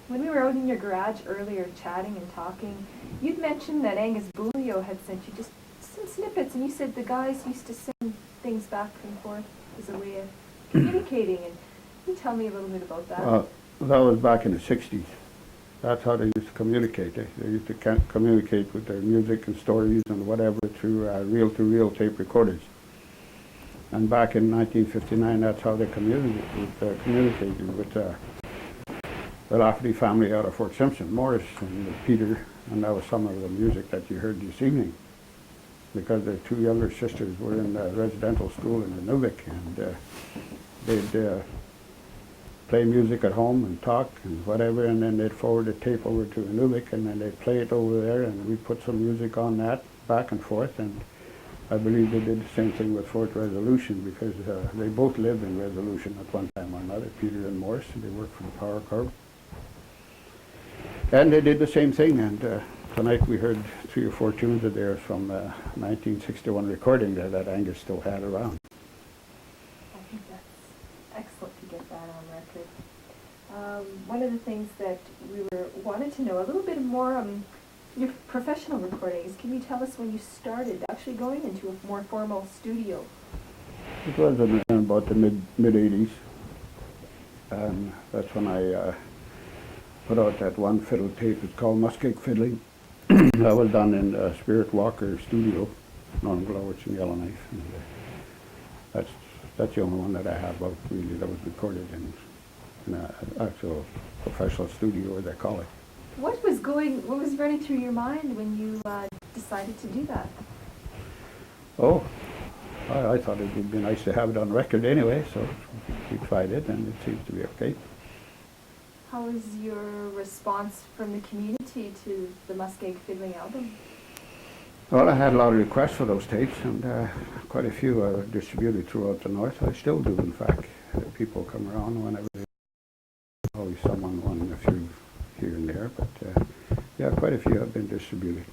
When we were out in your garage earlier chatting and talking, you'd mentioned that Angus Bulio had sent you just some snippets, and you said the guys used to send things back and forth as a way of communicating. And can you tell me a little bit about that? That was back in the 60s. That's how they used to communicate. They used to communicate with their music and stories and whatever through reel-to-reel tape recorders. And back in 1959, that's how they communicated with the Lafferty family out of Fort Simpson, Morris and Peter, and that was some of the music that you heard this evening. Because their two younger sisters were in residential school in Inuvik, and they'd play music at home and talk and whatever, and then they'd forward the tape over to Inuvik, and then they'd play it over there, and we'd put some music on that back and forth. And I believe they did the same thing with Fort Resolution, because they both lived in Resolution at one time or another, Peter and Morris, and they worked for the Power Corp. And they did the same thing, and tonight we heard 3 or 4 tunes of theirs from 1961 recording that Angus still had around. I think that's excellent to get that on record. One of the things that we wanted to know a little bit more, your professional recordings. Can you tell us when you started actually going into a more formal studio? It was in about the mid-80s, and that's when I put out that one fiddle tape. It's called Muskeg Fiddling. That was done in Spirit Walker Studio, Norm Glowich and Yellowknife. And that's the only one that I have out really that was recorded in an actual professional studio, as they call it. What was running through your mind when you decided to do that? Oh, I thought it would be nice to have it on record anyway, so we tried it, and it seems to be okay. How was your response from the community to the Muskeg Fiddling album? Well, I had a lot of requests for those tapes, and quite a few are distributed throughout the north. I still do, in fact. People come around whenever there's always someone wanting a few here and there, but yeah, quite a few have been distributed.